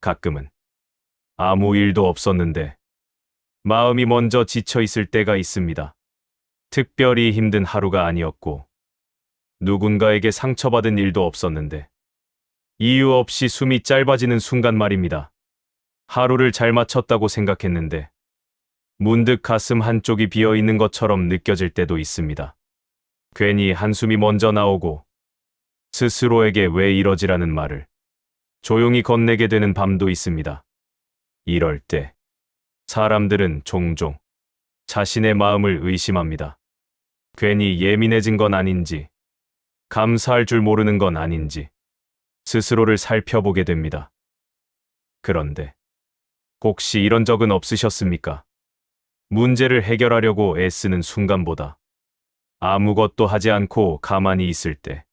가끔은 아무 일도 없었는데 마음이 먼저 지쳐 있을 때가 있습니다. 특별히 힘든 하루가 아니었고 누군가에게 상처받은 일도 없었는데 이유 없이 숨이 짧아지는 순간 말입니다. 하루를 잘 마쳤다고 생각했는데 문득 가슴 한쪽이 비어 있는 것처럼 느껴질 때도 있습니다. 괜히 한숨이 먼저 나오고 스스로에게 왜 이러지라는 말을 조용히 건네게 되는 밤도 있습니다. 이럴 때 사람들은 종종 자신의 마음을 의심합니다. 괜히 예민해진 건 아닌지, 감사할 줄 모르는 건 아닌지 스스로를 살펴보게 됩니다. 그런데 혹시 이런 적은 없으셨습니까? 문제를 해결하려고 애쓰는 순간보다 아무것도 하지 않고 가만히 있을 때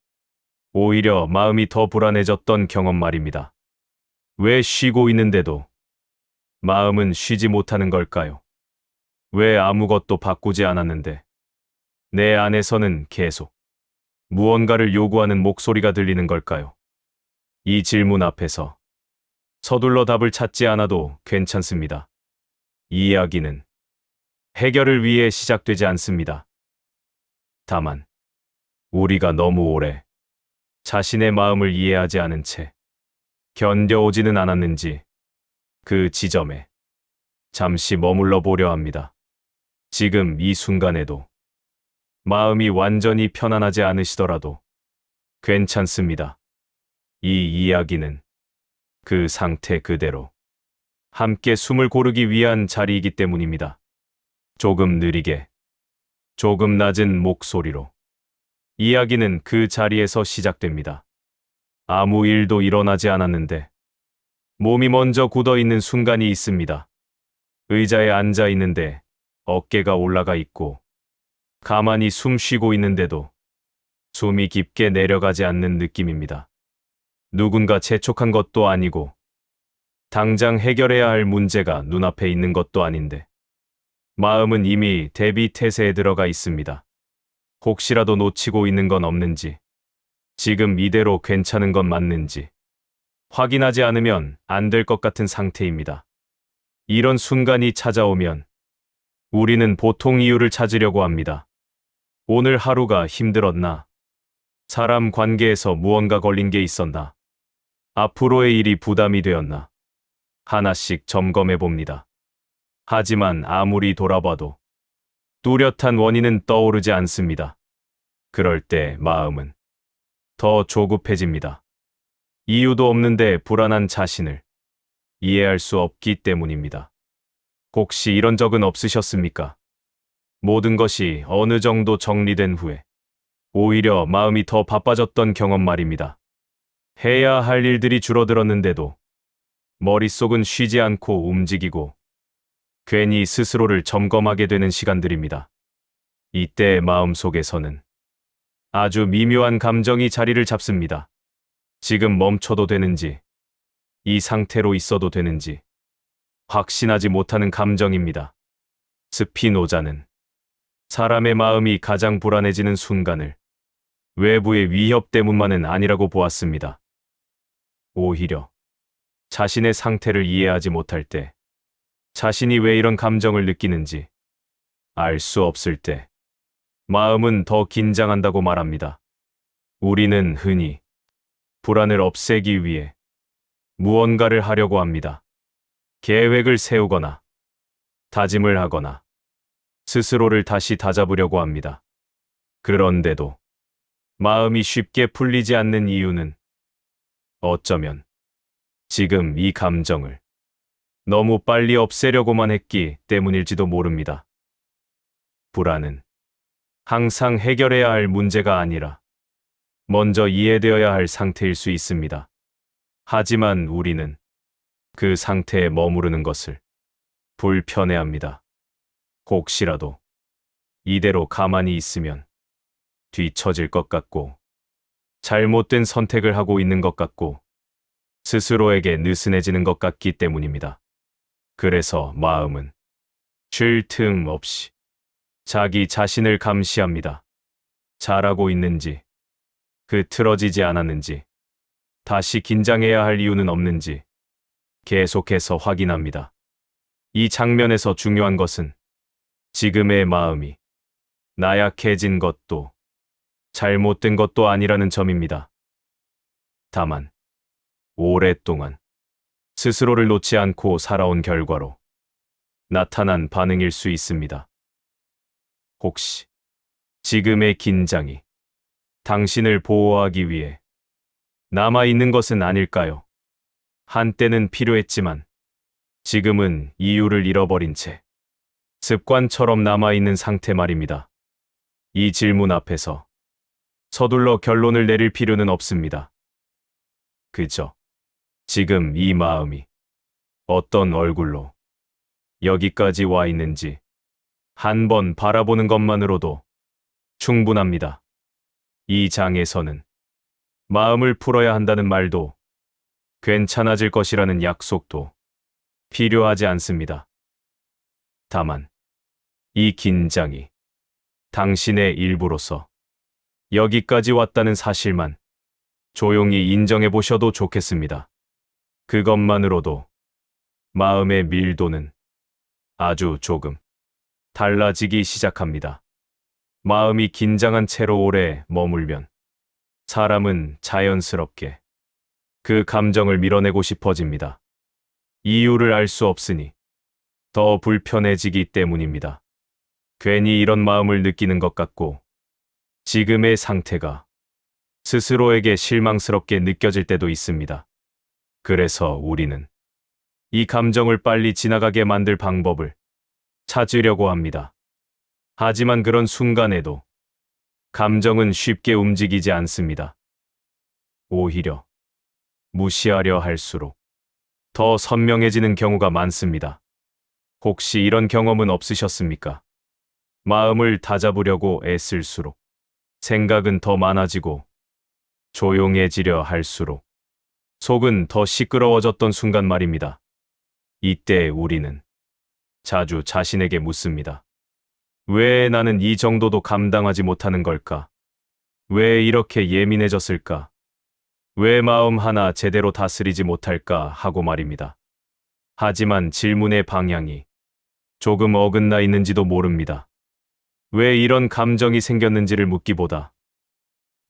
오히려 마음이 더 불안해졌던 경험 말입니다. 왜 쉬고 있는데도 마음은 쉬지 못하는 걸까요? 왜 아무것도 바꾸지 않았는데 내 안에서는 계속 무언가를 요구하는 목소리가 들리는 걸까요? 이 질문 앞에서 서둘러 답을 찾지 않아도 괜찮습니다. 이 이야기는 해결을 위해 시작되지 않습니다. 다만 우리가 너무 오래 자신의 마음을 이해하지 않은 채 견뎌오지는 않았는지 그 지점에 잠시 머물러 보려 합니다. 지금 이 순간에도 마음이 완전히 편안하지 않으시더라도 괜찮습니다. 이 이야기는 그 상태 그대로 함께 숨을 고르기 위한 자리이기 때문입니다. 조금 느리게, 조금 낮은 목소리로 이야기는 그 자리에서 시작됩니다. 아무 일도 일어나지 않았는데 몸이 먼저 굳어있는 순간이 있습니다. 의자에 앉아 있는데 어깨가 올라가 있고 가만히 숨 쉬고 있는데도 숨이 깊게 내려가지 않는 느낌입니다. 누군가 재촉한 것도 아니고 당장 해결해야 할 문제가 눈앞에 있는 것도 아닌데 마음은 이미 대비 태세에 들어가 있습니다. 혹시라도 놓치고 있는 건 없는지, 지금 이대로 괜찮은 건 맞는지 확인하지 않으면 안 될 것 같은 상태입니다. 이런 순간이 찾아오면 우리는 보통 이유를 찾으려고 합니다. 오늘 하루가 힘들었나? 사람 관계에서 무언가 걸린 게 있었나? 앞으로의 일이 부담이 되었나? 하나씩 점검해 봅니다. 하지만 아무리 돌아봐도 뚜렷한 원인은 떠오르지 않습니다. 그럴 때 마음은 더 조급해집니다. 이유도 없는데 불안한 자신을 이해할 수 없기 때문입니다. 혹시 이런 적은 없으셨습니까? 모든 것이 어느 정도 정리된 후에 오히려 마음이 더 바빠졌던 경험 말입니다. 해야 할 일들이 줄어들었는데도 머릿속은 쉬지 않고 움직이고 괜히 스스로를 점검하게 되는 시간들입니다. 이때 마음속에서는 아주 미묘한 감정이 자리를 잡습니다. 지금 멈춰도 되는지, 이 상태로 있어도 되는지 확신하지 못하는 감정입니다. 스피노자는 사람의 마음이 가장 불안해지는 순간을 외부의 위협 때문만은 아니라고 보았습니다. 오히려 자신의 상태를 이해하지 못할 때, 자신이 왜 이런 감정을 느끼는지 알 수 없을 때 마음은 더 긴장한다고 말합니다. 우리는 흔히 불안을 없애기 위해 무언가를 하려고 합니다. 계획을 세우거나 다짐을 하거나 스스로를 다시 다잡으려고 합니다. 그런데도 마음이 쉽게 풀리지 않는 이유는 어쩌면 지금 이 감정을 너무 빨리 없애려고만 했기 때문일지도 모릅니다. 불안은 항상 해결해야 할 문제가 아니라 먼저 이해되어야 할 상태일 수 있습니다. 하지만 우리는 그 상태에 머무르는 것을 불편해합니다. 혹시라도 이대로 가만히 있으면 뒤처질 것 같고 잘못된 선택을 하고 있는 것 같고 스스로에게 느슨해지는 것 같기 때문입니다. 그래서 마음은 쉴 틈 없이 자기 자신을 감시합니다. 잘하고 있는지, 흐트러지지 않았는지, 다시 긴장해야 할 이유는 없는지, 계속해서 확인합니다. 이 장면에서 중요한 것은 지금의 마음이 나약해진 것도 잘못된 것도 아니라는 점입니다. 다만 오랫동안 스스로를 놓지 않고 살아온 결과로 나타난 반응일 수 있습니다. 혹시 지금의 긴장이 당신을 보호하기 위해 남아있는 것은 아닐까요? 한때는 필요했지만 지금은 이유를 잃어버린 채 습관처럼 남아있는 상태 말입니다. 이 질문 앞에서 서둘러 결론을 내릴 필요는 없습니다. 그저 지금 이 마음이 어떤 얼굴로 여기까지 와 있는지 한번 바라보는 것만으로도 충분합니다. 이 장에서는 마음을 풀어야 한다는 말도 괜찮아질 것이라는 약속도 필요하지 않습니다. 다만 이 긴장이 당신의 일부로서 여기까지 왔다는 사실만 조용히 인정해 보셔도 좋겠습니다. 그것만으로도 마음의 밀도는 아주 조금 달라지기 시작합니다. 마음이 긴장한 채로 오래 머물면 사람은 자연스럽게 그 감정을 밀어내고 싶어집니다. 이유를 알 수 없으니 더 불편해지기 때문입니다. 괜히 이런 마음을 느끼는 것 같고 지금의 상태가 스스로에게 실망스럽게 느껴질 때도 있습니다. 그래서 우리는 이 감정을 빨리 지나가게 만들 방법을 찾으려고 합니다. 하지만 그런 순간에도 감정은 쉽게 움직이지 않습니다. 오히려 무시하려 할수록 더 선명해지는 경우가 많습니다. 혹시 이런 경험은 없으셨습니까? 마음을 다잡으려고 애쓸수록 생각은 더 많아지고 조용해지려 할수록 속은 더 시끄러워졌던 순간 말입니다. 이때 우리는 자주 자신에게 묻습니다. 왜 나는 이 정도도 감당하지 못하는 걸까? 왜 이렇게 예민해졌을까? 왜 마음 하나 제대로 다스리지 못할까 하고 말입니다. 하지만 질문의 방향이 조금 어긋나 있는지도 모릅니다. 왜 이런 감정이 생겼는지를 묻기보다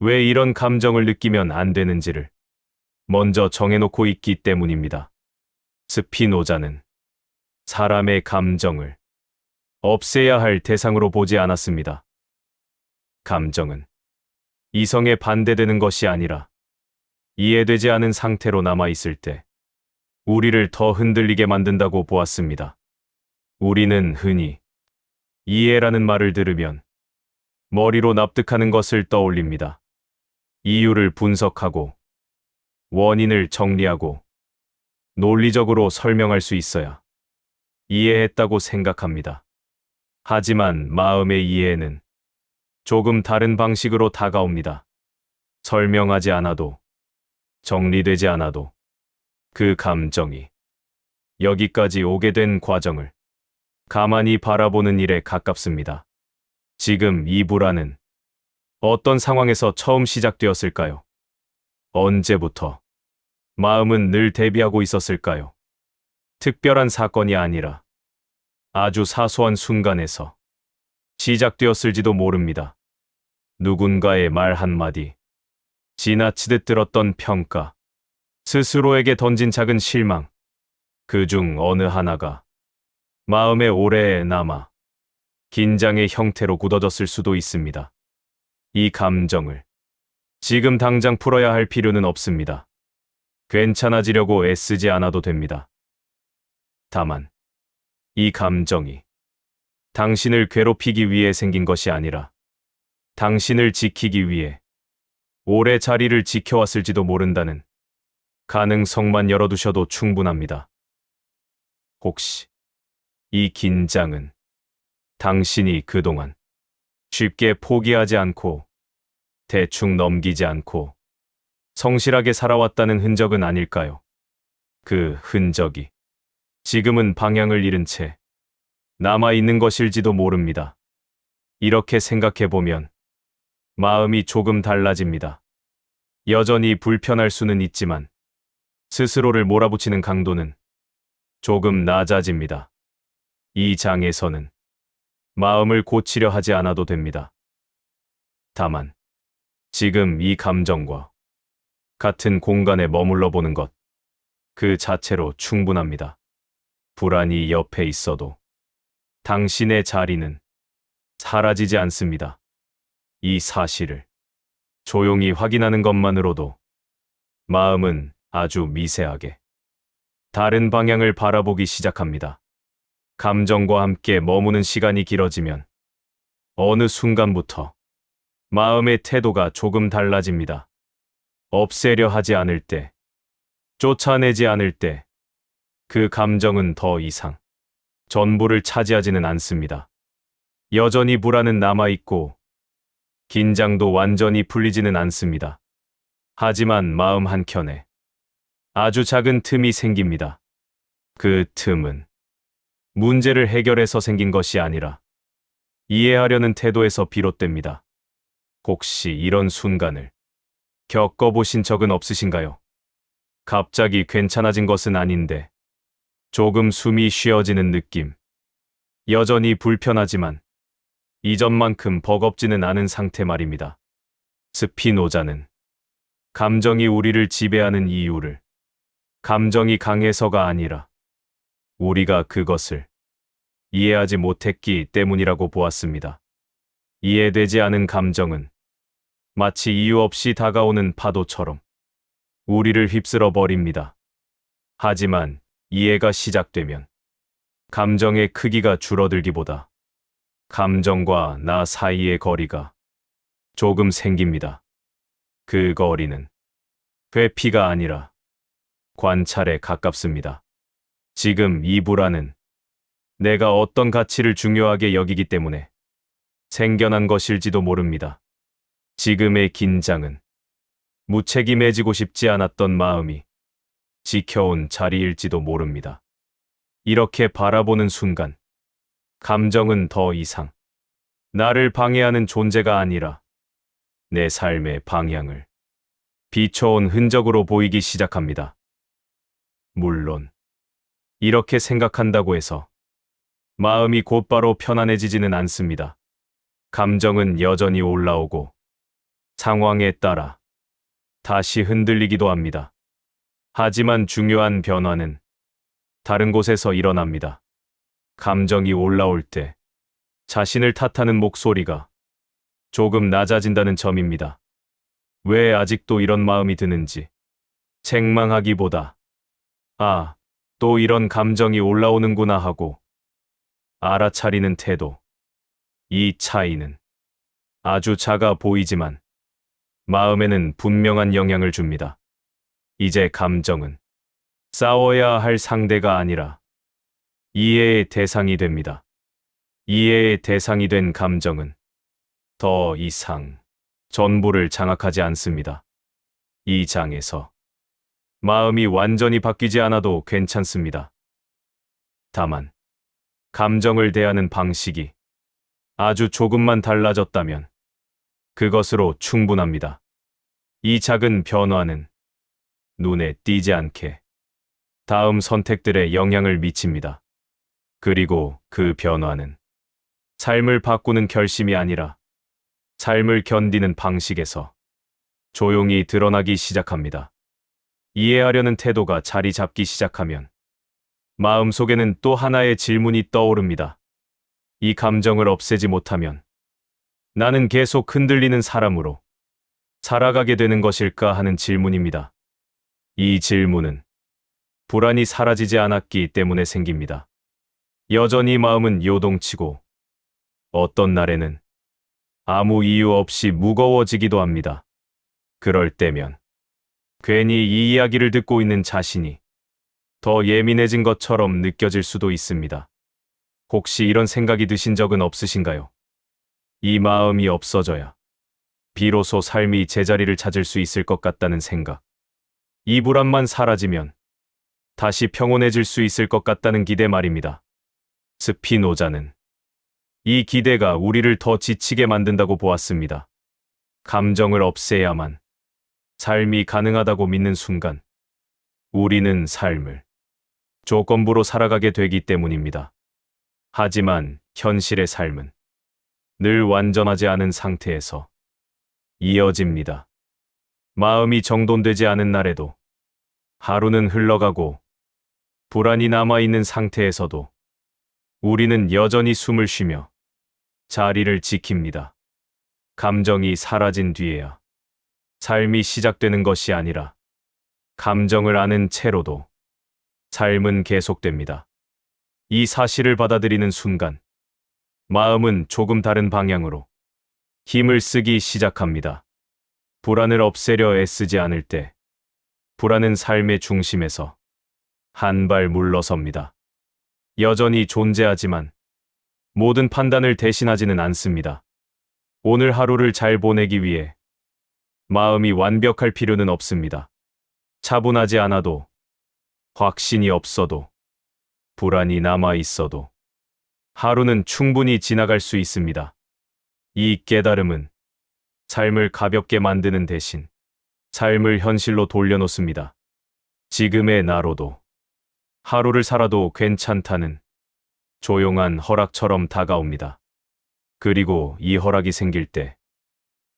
왜 이런 감정을 느끼면 안 되는지를 먼저 정해놓고 있기 때문입니다. 스피노자는 사람의 감정을 없애야 할 대상으로 보지 않았습니다. 감정은 이성에 반대되는 것이 아니라 이해되지 않은 상태로 남아있을 때 우리를 더 흔들리게 만든다고 보았습니다. 우리는 흔히 이해라는 말을 들으면 머리로 납득하는 것을 떠올립니다. 이유를 분석하고 원인을 정리하고 논리적으로 설명할 수 있어야 이해했다고 생각합니다. 하지만 마음의 이해는 조금 다른 방식으로 다가옵니다. 설명하지 않아도, 정리되지 않아도 그 감정이 여기까지 오게 된 과정을 가만히 바라보는 일에 가깝습니다. 지금 이 불안은 어떤 상황에서 처음 시작되었을까요? 언제부터 마음은 늘 대비하고 있었을까요? 특별한 사건이 아니라 아주 사소한 순간에서 시작되었을지도 모릅니다. 누군가의 말 한마디, 지나치듯 들었던 평가, 스스로에게 던진 작은 실망, 그중 어느 하나가 마음에 오래 남아 긴장의 형태로 굳어졌을 수도 있습니다. 이 감정을 지금 당장 풀어야 할 필요는 없습니다. 괜찮아지려고 애쓰지 않아도 됩니다. 다만 이 감정이 당신을 괴롭히기 위해 생긴 것이 아니라 당신을 지키기 위해 오래 자리를 지켜왔을지도 모른다는 가능성만 열어두셔도 충분합니다. 혹시 이 긴장은 당신이 그동안 쉽게 포기하지 않고 대충 넘기지 않고 성실하게 살아왔다는 흔적은 아닐까요? 그 흔적이 지금은 방향을 잃은 채 남아있는 것일지도 모릅니다. 이렇게 생각해보면 마음이 조금 달라집니다. 여전히 불편할 수는 있지만 스스로를 몰아붙이는 강도는 조금 낮아집니다. 이 장에서는 마음을 고치려 하지 않아도 됩니다. 다만 지금 이 감정과 같은 공간에 머물러 보는 것 그 자체로 충분합니다. 불안이 옆에 있어도 당신의 자리는 사라지지 않습니다. 이 사실을 조용히 확인하는 것만으로도 마음은 아주 미세하게 다른 방향을 바라보기 시작합니다. 감정과 함께 머무는 시간이 길어지면 어느 순간부터 마음의 태도가 조금 달라집니다. 없애려 하지 않을 때, 쫓아내지 않을 때, 그 감정은 더 이상 전부를 차지하지는 않습니다. 여전히 불안은 남아있고, 긴장도 완전히 풀리지는 않습니다. 하지만 마음 한켠에 아주 작은 틈이 생깁니다. 그 틈은 문제를 해결해서 생긴 것이 아니라 이해하려는 태도에서 비롯됩니다. 혹시 이런 순간을 겪어보신 적은 없으신가요? 갑자기 괜찮아진 것은 아닌데 조금 숨이 쉬어지는 느낌. 여전히 불편하지만 이전만큼 버겁지는 않은 상태 말입니다. 스피노자는 감정이 우리를 지배하는 이유를 감정이 강해서가 아니라 우리가 그것을 이해하지 못했기 때문이라고 보았습니다. 이해되지 않은 감정은 마치 이유 없이 다가오는 파도처럼 우리를 휩쓸어 버립니다. 하지만 이해가 시작되면 감정의 크기가 줄어들기보다 감정과 나 사이의 거리가 조금 생깁니다. 그 거리는 회피가 아니라 관찰에 가깝습니다. 지금 이 불안은 내가 어떤 가치를 중요하게 여기기 때문에 생겨난 것일지도 모릅니다. 지금의 긴장은 무책임해지고 싶지 않았던 마음이 지켜온 자리일지도 모릅니다. 이렇게 바라보는 순간 감정은 더 이상 나를 방해하는 존재가 아니라 내 삶의 방향을 비춰온 흔적으로 보이기 시작합니다. 물론 이렇게 생각한다고 해서 마음이 곧바로 편안해지지는 않습니다. 감정은 여전히 올라오고 상황에 따라 다시 흔들리기도 합니다. 하지만 중요한 변화는 다른 곳에서 일어납니다. 감정이 올라올 때 자신을 탓하는 목소리가 조금 낮아진다는 점입니다. 왜 아직도 이런 마음이 드는지 책망하기보다 아, 또 이런 감정이 올라오는구나 하고 알아차리는 태도. 이 차이는 아주 작아 보이지만 마음에는 분명한 영향을 줍니다. 이제 감정은 싸워야 할 상대가 아니라 이해의 대상이 됩니다. 이해의 대상이 된 감정은 더 이상 전부를 장악하지 않습니다. 이 장에서 마음이 완전히 바뀌지 않아도 괜찮습니다. 다만 감정을 대하는 방식이 아주 조금만 달라졌다면 그것으로 충분합니다. 이 작은 변화는 눈에 띄지 않게 다음 선택들에 영향을 미칩니다. 그리고 그 변화는 삶을 바꾸는 결심이 아니라 삶을 견디는 방식에서 조용히 드러나기 시작합니다. 이해하려는 태도가 자리 잡기 시작하면 마음속에는 또 하나의 질문이 떠오릅니다. 이 감정을 없애지 못하면 나는 계속 흔들리는 사람으로 살아가게 되는 것일까 하는 질문입니다. 이 질문은 불안이 사라지지 않았기 때문에 생깁니다. 여전히 마음은 요동치고 어떤 날에는 아무 이유 없이 무거워지기도 합니다. 그럴 때면 괜히 이 이야기를 듣고 있는 자신이 더 예민해진 것처럼 느껴질 수도 있습니다. 혹시 이런 생각이 드신 적은 없으신가요? 이 마음이 없어져야 비로소 삶이 제자리를 찾을 수 있을 것 같다는 생각. 이 불안만 사라지면 다시 평온해질 수 있을 것 같다는 기대 말입니다. 스피노자는 이 기대가 우리를 더 지치게 만든다고 보았습니다. 감정을 없애야만 삶이 가능하다고 믿는 순간 우리는 삶을 조건부로 살아가게 되기 때문입니다. 하지만 현실의 삶은 늘 완전하지 않은 상태에서 이어집니다. 마음이 정돈되지 않은 날에도 하루는 흘러가고 불안이 남아있는 상태에서도 우리는 여전히 숨을 쉬며 자리를 지킵니다. 감정이 사라진 뒤에야 삶이 시작되는 것이 아니라 감정을 아는 채로도 삶은 계속됩니다. 이 사실을 받아들이는 순간 마음은 조금 다른 방향으로 힘을 쓰기 시작합니다. 불안을 없애려 애쓰지 않을 때 불안은 삶의 중심에서 한 발 물러섭니다. 여전히 존재하지만 모든 판단을 대신하지는 않습니다. 오늘 하루를 잘 보내기 위해 마음이 완벽할 필요는 없습니다. 차분하지 않아도, 확신이 없어도, 불안이 남아 있어도 하루는 충분히 지나갈 수 있습니다. 이 깨달음은 삶을 가볍게 만드는 대신 삶을 현실로 돌려놓습니다. 지금의 나로도 하루를 살아도 괜찮다는 조용한 허락처럼 다가옵니다. 그리고 이 허락이 생길 때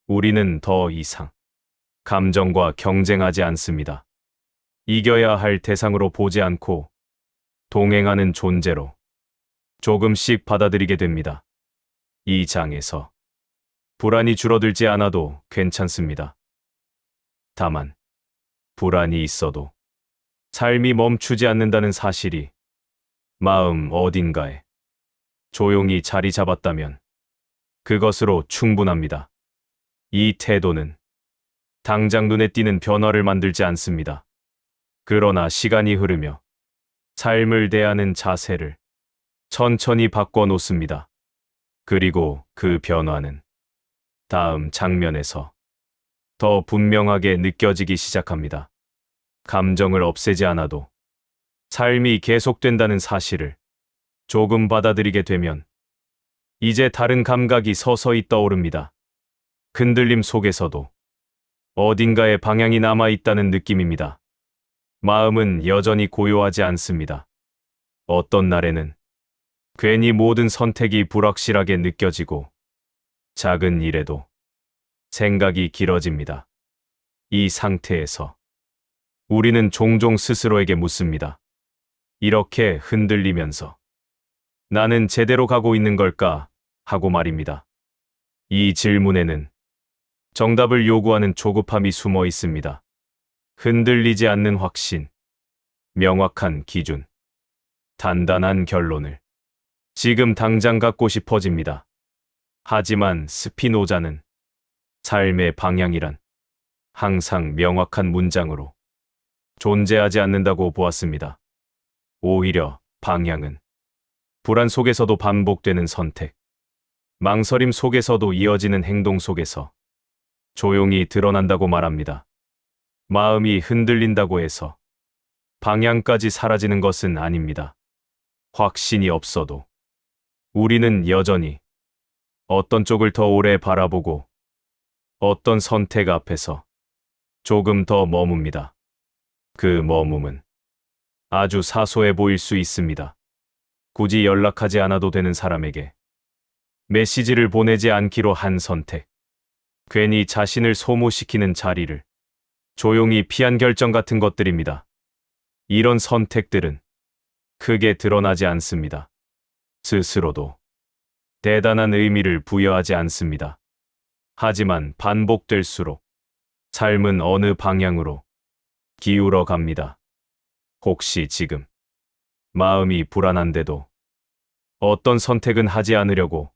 우리는 더 이상 감정과 경쟁하지 않습니다. 이겨야 할 대상으로 보지 않고 동행하는 존재로 조금씩 받아들이게 됩니다. 이 장에서 불안이 줄어들지 않아도 괜찮습니다. 다만 불안이 있어도 삶이 멈추지 않는다는 사실이 마음 어딘가에 조용히 자리 잡았다면 그것으로 충분합니다. 이 태도는 당장 눈에 띄는 변화를 만들지 않습니다. 그러나 시간이 흐르며 삶을 대하는 자세를 천천히 바꿔 놓습니다. 그리고 그 변화는 다음 장면에서 더 분명하게 느껴지기 시작합니다. 감정을 없애지 않아도 삶이 계속된다는 사실을 조금 받아들이게 되면 이제 다른 감각이 서서히 떠오릅니다. 흔들림 속에서도 어딘가에 방향이 남아 있다는 느낌입니다. 마음은 여전히 고요하지 않습니다. 어떤 날에는 괜히 모든 선택이 불확실하게 느껴지고 작은 일에도 생각이 길어집니다. 이 상태에서 우리는 종종 스스로에게 묻습니다. 이렇게 흔들리면서 나는 제대로 가고 있는 걸까? 하고 말입니다. 이 질문에는 정답을 요구하는 조급함이 숨어 있습니다. 흔들리지 않는 확신, 명확한 기준, 단단한 결론을 지금 당장 갖고 싶어집니다. 하지만 스피노자는 삶의 방향이란 항상 명확한 문장으로 존재하지 않는다고 보았습니다. 오히려 방향은 불안 속에서도 반복되는 선택, 망설임 속에서도 이어지는 행동 속에서 조용히 드러난다고 말합니다. 마음이 흔들린다고 해서 방향까지 사라지는 것은 아닙니다. 확신이 없어도 우리는 여전히 어떤 쪽을 더 오래 바라보고 어떤 선택 앞에서 조금 더 머뭅니다. 그 머뭅은 아주 사소해 보일 수 있습니다. 굳이 연락하지 않아도 되는 사람에게 메시지를 보내지 않기로 한 선택, 괜히 자신을 소모시키는 자리를 조용히 피한 결정 같은 것들입니다. 이런 선택들은 크게 드러나지 않습니다. 스스로도 대단한 의미를 부여하지 않습니다. 하지만 반복될수록 삶은 어느 방향으로 기울어 갑니다. 혹시 지금 마음이 불안한데도 어떤 선택은 하지 않으려고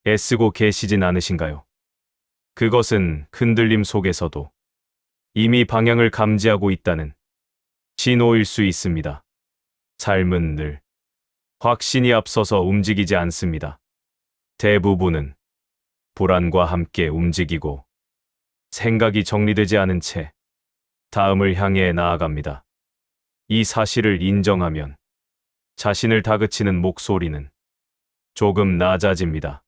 애쓰고 계시진 않으신가요? 그것은 흔들림 속에서도 이미 방향을 감지하고 있다는 신호일 수 있습니다. 삶은 늘 확신이 앞서서 움직이지 않습니다. 대부분은 불안과 함께 움직이고 생각이 정리되지 않은 채 다음을 향해 나아갑니다. 이 사실을 인정하면 자신을 다그치는 목소리는 조금 낮아집니다.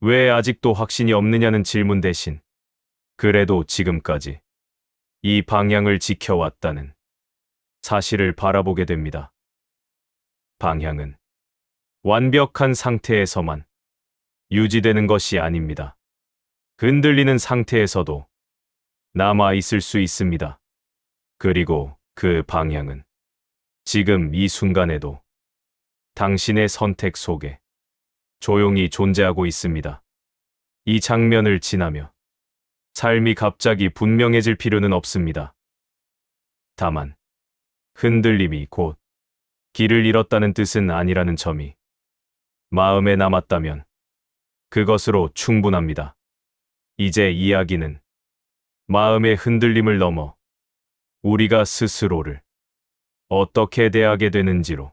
왜 아직도 확신이 없느냐는 질문 대신 그래도 지금까지 이 방향을 지켜왔다는 사실을 바라보게 됩니다. 방향은 완벽한 상태에서만 유지되는 것이 아닙니다. 흔들리는 상태에서도 남아 있을 수 있습니다. 그리고 그 방향은 지금 이 순간에도 당신의 선택 속에 조용히 존재하고 있습니다. 이 장면을 지나며 삶이 갑자기 분명해질 필요는 없습니다. 다만 흔들림이 곧 길을 잃었다는 뜻은 아니라는 점이 마음에 남았다면 그것으로 충분합니다. 이제 이야기는 마음의 흔들림을 넘어 우리가 스스로를 어떻게 대하게 되는지로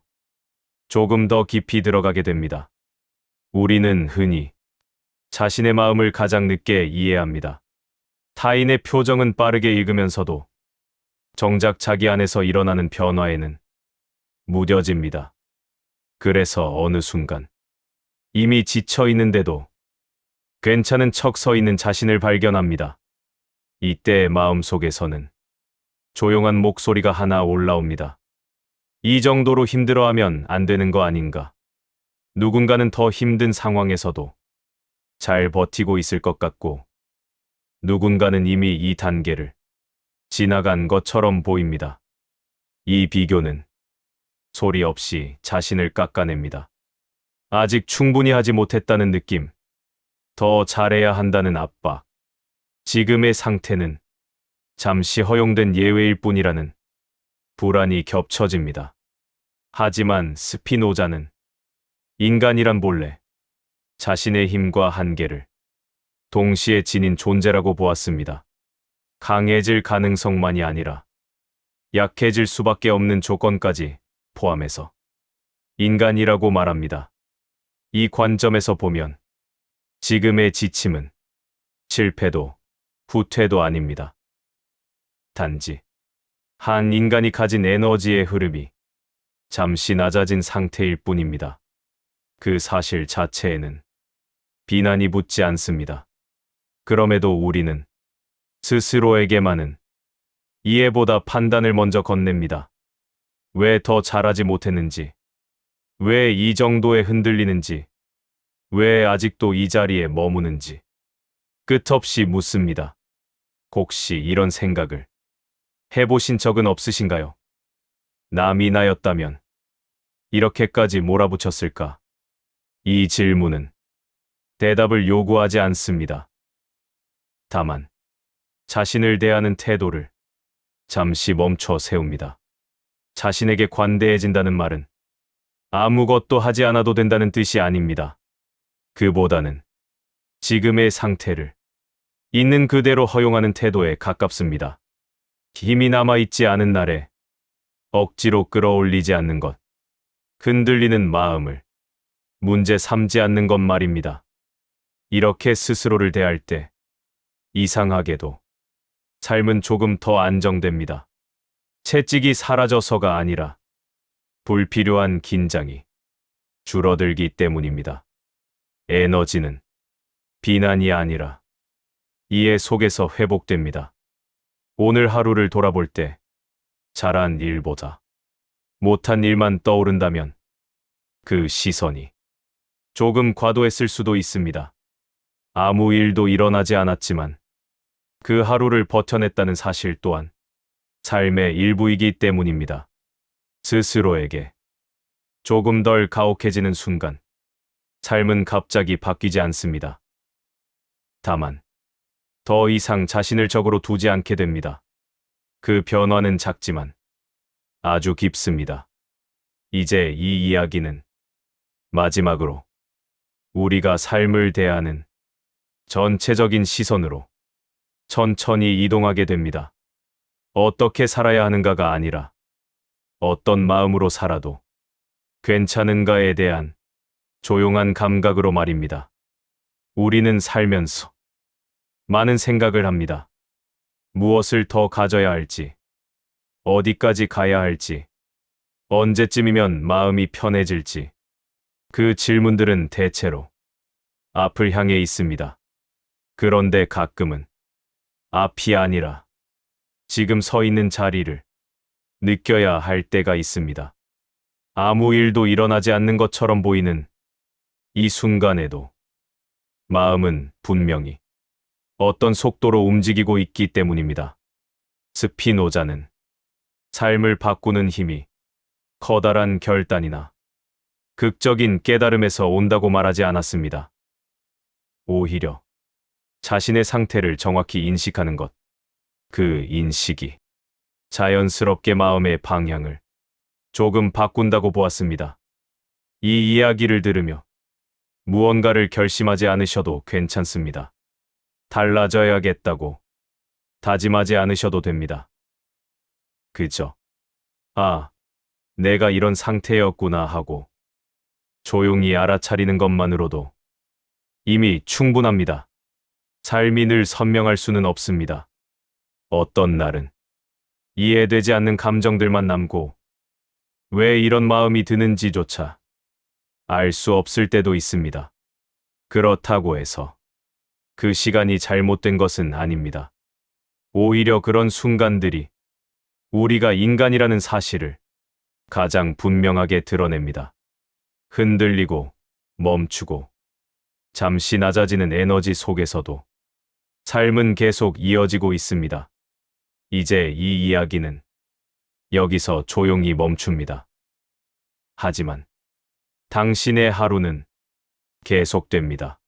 조금 더 깊이 들어가게 됩니다. 우리는 흔히 자신의 마음을 가장 늦게 이해합니다. 타인의 표정은 빠르게 읽으면서도 정작 자기 안에서 일어나는 변화에는 무뎌집니다. 그래서 어느 순간 이미 지쳐 있는데도 괜찮은 척 서 있는 자신을 발견합니다. 이때의 마음속에서는 조용한 목소리가 하나 올라옵니다. 이 정도로 힘들어하면 안 되는 거 아닌가? 누군가는 더 힘든 상황에서도 잘 버티고 있을 것 같고, 누군가는 이미 이 단계를 지나간 것처럼 보입니다. 이 비교는 소리 없이 자신을 깎아냅니다. 아직 충분히 하지 못했다는 느낌, 더 잘해야 한다는 압박, 지금의 상태는 잠시 허용된 예외일 뿐이라는 불안이 겹쳐집니다. 하지만 스피노자는 인간이란 본래 자신의 힘과 한계를 동시에 지닌 존재라고 보았습니다. 강해질 가능성만이 아니라 약해질 수밖에 없는 조건까지 포함해서 인간이라고 말합니다. 이 관점에서 보면 지금의 지침은 실패도 후퇴도 아닙니다. 단지 한 인간이 가진 에너지의 흐름이 잠시 낮아진 상태일 뿐입니다. 그 사실 자체에는 비난이 붙지 않습니다. 그럼에도 우리는 스스로에게만은 이해보다 판단을 먼저 건넵니다. 왜 더 잘하지 못했는지, 왜 이 정도에 흔들리는지, 왜 아직도 이 자리에 머무는지 끝없이 묻습니다. 혹시 이런 생각을 해보신 적은 없으신가요? 남이 나였다면 이렇게까지 몰아붙였을까? 이 질문은 대답을 요구하지 않습니다. 다만 자신을 대하는 태도를 잠시 멈춰 세웁니다. 자신에게 관대해진다는 말은 아무것도 하지 않아도 된다는 뜻이 아닙니다. 그보다는 지금의 상태를 있는 그대로 허용하는 태도에 가깝습니다. 힘이 남아있지 않은 날에 억지로 끌어올리지 않는 것, 흔들리는 마음을 문제 삼지 않는 것 말입니다. 이렇게 스스로를 대할 때 이상하게도 삶은 조금 더 안정됩니다. 채찍이 사라져서가 아니라 불필요한 긴장이 줄어들기 때문입니다. 에너지는 비난이 아니라 이해 속에서 회복됩니다. 오늘 하루를 돌아볼 때 잘한 일보다 못한 일만 떠오른다면 그 시선이 조금 과도했을 수도 있습니다. 아무 일도 일어나지 않았지만 그 하루를 버텨냈다는 사실 또한 삶의 일부이기 때문입니다. 스스로에게 조금 덜 가혹해지는 순간 삶은 갑자기 바뀌지 않습니다. 다만 더 이상 자신을 적으로 두지 않게 됩니다. 그 변화는 작지만 아주 깊습니다. 이제 이 이야기는 마지막으로 우리가 삶을 대하는 전체적인 시선으로 천천히 이동하게 됩니다. 어떻게 살아야 하는가가 아니라 어떤 마음으로 살아도 괜찮은가에 대한 조용한 감각으로 말입니다. 우리는 살면서 많은 생각을 합니다. 무엇을 더 가져야 할지, 어디까지 가야 할지, 언제쯤이면 마음이 편해질지, 그 질문들은 대체로 앞을 향해 있습니다. 그런데 가끔은 앞이 아니라 지금 서 있는 자리를 느껴야 할 때가 있습니다. 아무 일도 일어나지 않는 것처럼 보이는 이 순간에도 마음은 분명히 어떤 속도로 움직이고 있기 때문입니다. 스피노자는 삶을 바꾸는 힘이 커다란 결단이나 극적인 깨달음에서 온다고 말하지 않았습니다. 오히려 자신의 상태를 정확히 인식하는 것, 그 인식이 자연스럽게 마음의 방향을 조금 바꾼다고 보았습니다. 이 이야기를 들으며 무언가를 결심하지 않으셔도 괜찮습니다. 달라져야겠다고 다짐하지 않으셔도 됩니다. 그저, 내가 이런 상태였구나 하고 조용히 알아차리는 것만으로도 이미 충분합니다. 삶이 늘 선명할 수는 없습니다. 어떤 날은 이해되지 않는 감정들만 남고 왜 이런 마음이 드는지조차 알 수 없을 때도 있습니다. 그렇다고 해서 그 시간이 잘못된 것은 아닙니다. 오히려 그런 순간들이 우리가 인간이라는 사실을 가장 분명하게 드러냅니다. 흔들리고 멈추고 잠시 낮아지는 에너지 속에서도 삶은 계속 이어지고 있습니다. 이제 이 이야기는 여기서 조용히 멈춥니다. 하지만 당신의 하루는 계속됩니다.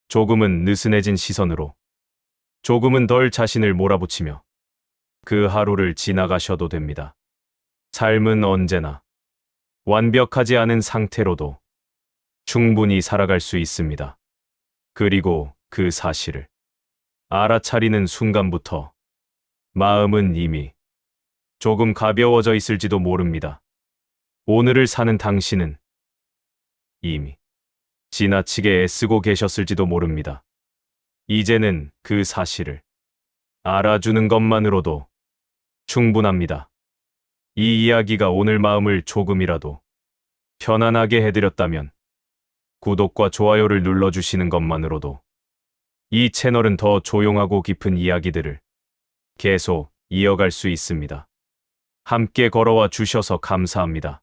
조금은 느슨해진 시선으로, 조금은 덜 자신을 몰아붙이며 그 하루를 지나가셔도 됩니다. 삶은 언제나 완벽하지 않은 상태로도 충분히 살아갈 수 있습니다. 그리고 그 사실을 알아차리는 순간부터 마음은 이미 조금 가벼워져 있을지도 모릅니다. 오늘을 사는 당신은 이미 지나치게 애쓰고 계셨을지도 모릅니다. 이제는 그 사실을 알아주는 것만으로도 충분합니다. 이 이야기가 오늘 마음을 조금이라도 편안하게 해드렸다면 구독과 좋아요를 눌러주시는 것만으로도 이 채널은 더 조용하고 깊은 이야기들을 계속 이어갈 수 있습니다. 함께 걸어와 주셔서 감사합니다.